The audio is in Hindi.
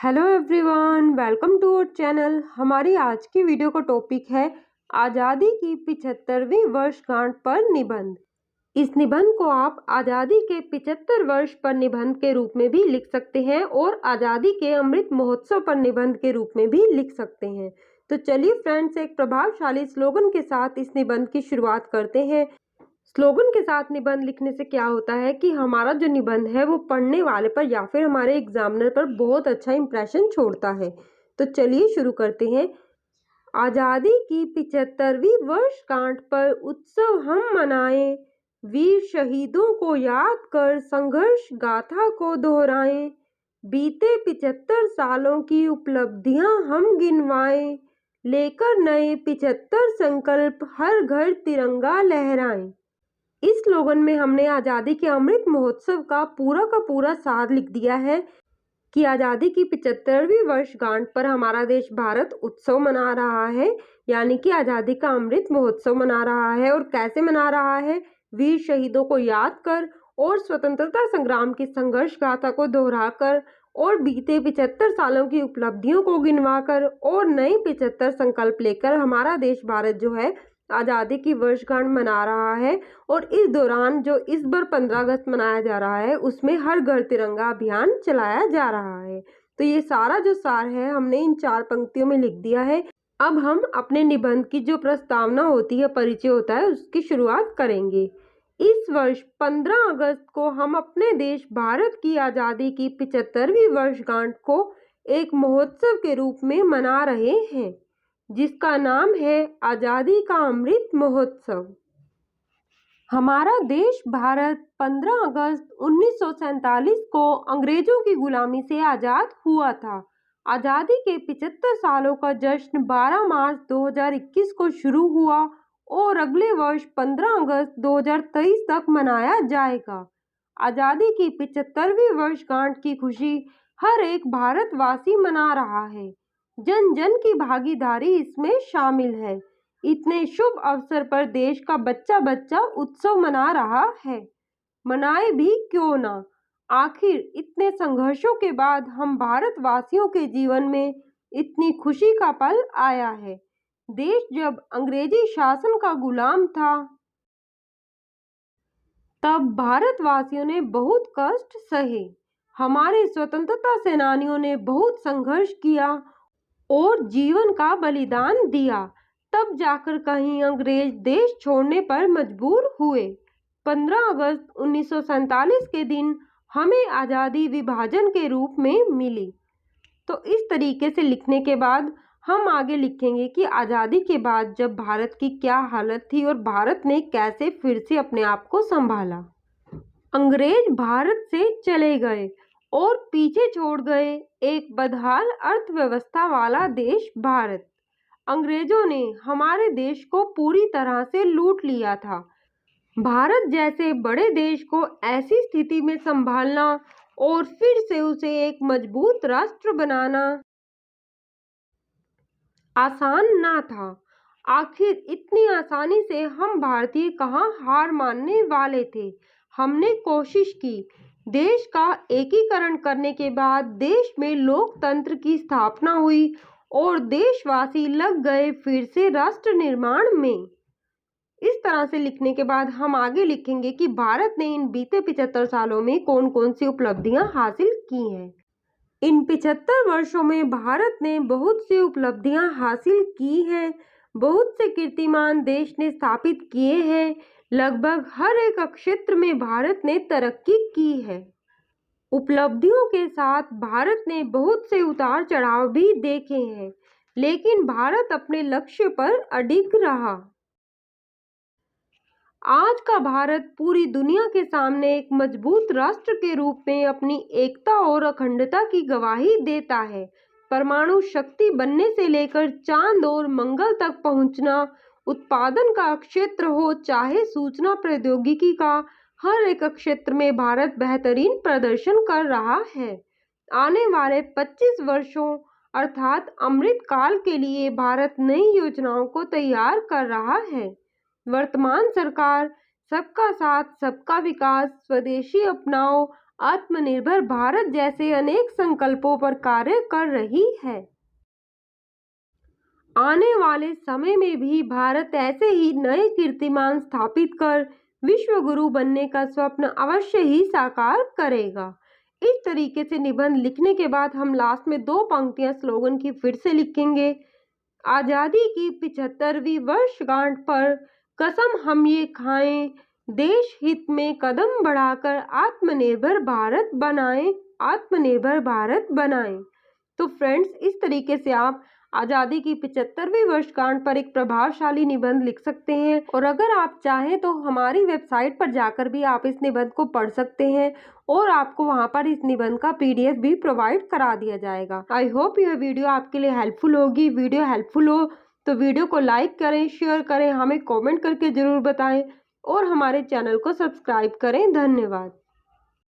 Hello everyone, welcome to our channel. हमारी आज की वीडियो का टॉपिक है आज़ादी की 75वीं वर्षगांठ पर निबंध। इस निबंध को आप आज़ादी के 75 वर्ष पर निबंध के रूप में भी लिख सकते हैं और आज़ादी के अमृत महोत्सव पर निबंध के रूप में भी लिख सकते हैं। तो चलिए फ्रेंड्स, एक प्रभावशाली स्लोगन के साथ इस निबंध की शुरुआत करते हैं। स्लोगन के साथ निबंध लिखने से क्या होता है कि हमारा जो निबंध है वो पढ़ने वाले पर या फिर हमारे एग्जामिनर पर बहुत अच्छा इंप्रेशन छोड़ता है। तो चलिए शुरू करते हैं। आज़ादी की 75वीं वर्षगांठ पर उत्सव हम मनाएं, वीर शहीदों को याद कर संघर्ष गाथा को दोहराएं, बीते 75 सालों की उपलब्धियां हम गिनवाएं, लेकर नए 75 संकल्प हर घर तिरंगा लहराएं। इस स्लोगन में हमने आज़ादी के अमृत महोत्सव का पूरा सार लिख दिया है कि आज़ादी की 75वीं वर्षगांठ पर हमारा देश भारत उत्सव मना रहा है, यानी कि आज़ादी का अमृत महोत्सव मना रहा है। और कैसे मना रहा है? वीर शहीदों को याद कर और स्वतंत्रता संग्राम की संघर्ष गाथा को दोहराकर और बीते 75 सालों की उपलब्धियों को गिनवाकर और नए 75 संकल्प लेकर हमारा देश भारत जो है आज़ादी की वर्षगांठ मना रहा है। और इस दौरान जो इस बार 15 अगस्त मनाया जा रहा है उसमें हर घर तिरंगा अभियान चलाया जा रहा है। तो ये सारा जो सार है हमने इन 4 पंक्तियों में लिख दिया है। अब हम अपने निबंध की जो प्रस्तावना होती है, परिचय होता है, उसकी शुरुआत करेंगे। इस वर्ष 15 अगस्त को हम अपने देश भारत की आज़ादी की 75वीं वर्षगांठ को एक महोत्सव के रूप में मना रहे हैं, जिसका नाम है आज़ादी का अमृत महोत्सव। हमारा देश भारत 15 अगस्त 1947 को अंग्रेजों की गुलामी से आज़ाद हुआ था। आज़ादी के 75 सालों का जश्न 12 मार्च 2021 को शुरू हुआ और अगले वर्ष 15 अगस्त 2023 तक मनाया जाएगा। आज़ादी की 75वीं वर्षगांठ की खुशी हर एक भारतवासी मना रहा है। जन जन की भागीदारी इसमें शामिल है। इतने शुभ अवसर पर देश का बच्चा बच्चा उत्सव मना रहा है। मनाए भी क्यों ना, आखिर इतने संघर्षों के बाद हम भारतवासियों के जीवन में इतनी खुशी का पल आया है। देश जब अंग्रेजी शासन का गुलाम था तब भारतवासियों ने बहुत कष्ट सहे। हमारे स्वतंत्रता सेनानियों ने बहुत संघर्ष किया और जीवन का बलिदान दिया, तब जाकर कहीं अंग्रेज देश छोड़ने पर मजबूर हुए। 15 अगस्त 1947 के दिन हमें आज़ादी विभाजन के रूप में मिली। तो इस तरीके से लिखने के बाद हम आगे लिखेंगे कि आज़ादी के बाद जब भारत की क्या हालत थी और भारत ने कैसे फिर से अपने आप को संभाला। अंग्रेज भारत से चले गए और पीछे छोड़ गए एक बदहाल अर्थव्यवस्था वाला देश भारत। अंग्रेजों ने हमारे देश को पूरी तरह से लूट लिया था। भारत जैसे बड़े देश को ऐसी स्थिति में संभालना और फिर से उसे एक मजबूत राष्ट्र बनाना आसान ना था। आखिर इतनी आसानी से हम भारतीय कहाँ हार मानने वाले थे। हमने कोशिश की। देश का एकीकरण करने के बाद देश में लोकतंत्र की स्थापना हुई और देशवासी लग गए फिर से राष्ट्र निर्माण में। इस तरह से लिखने के बाद हम आगे लिखेंगे कि भारत ने इन बीते 75 सालों में कौन कौन सी उपलब्धियां हासिल की हैं। इन 75 वर्षों में भारत ने बहुत सी उपलब्धियां हासिल की हैं। बहुत से कीर्तिमान देश ने स्थापित किए हैं। लगभग हर एक क्षेत्र में भारत ने तरक्की की है। उपलब्धियों के साथ भारत ने बहुत से उतार चढ़ाव भी देखे हैं, लेकिन भारत अपने लक्ष्य पर अडिग रहा। आज का भारत पूरी दुनिया के सामने एक मजबूत राष्ट्र के रूप में अपनी एकता और अखंडता की गवाही देता है। परमाणु शक्ति बनने से लेकर चांद और मंगल तक पहुंचना, उत्पादन का क्षेत्र हो चाहे सूचना प्रौद्योगिकी का, हर एक क्षेत्र में भारत बेहतरीन प्रदर्शन कर रहा है। आने वाले 25 वर्षों अर्थात अमृत काल के लिए भारत नई योजनाओं को तैयार कर रहा है। वर्तमान सरकार सबका साथ सबका विकास, स्वदेशी अपनाओ, आत्मनिर्भर भारत जैसे अनेक संकल्पों पर कार्य कर रही है। आने वाले समय में भी भारत ऐसे ही नए कीर्तिमान स्थापित कर विश्व गुरु बनने का स्वप्न अवश्य ही साकार करेगा। इस तरीके से निबंध लिखने के बाद हम लास्ट में 2 पंक्तियां स्लोगन की फिर से लिखेंगे। आजादी की 75वीं वर्षगांठ पर कसम हम ये खाएं, देश हित में कदम बढ़ाकर आत्मनिर्भर भारत बनाएं, आत्मनिर्भर भारत बनाएं। तो फ्रेंड्स, इस तरीके से आप आजादी की 75वीं वर्षगांठ पर एक प्रभावशाली निबंध लिख सकते हैं। और अगर आप चाहें तो हमारी वेबसाइट पर जाकर भी आप इस निबंध को पढ़ सकते हैं और आपको वहां पर इस निबंध का PDF भी प्रोवाइड करा दिया जाएगा। आई होप यह वीडियो आपके लिए हेल्पफुल होगी। वीडियो हेल्पफुल हो तो वीडियो को लाइक करें, शेयर करें, हमें कॉमेंट करके जरूर बताएं और हमारे चैनल को सब्सक्राइब करें। धन्यवाद।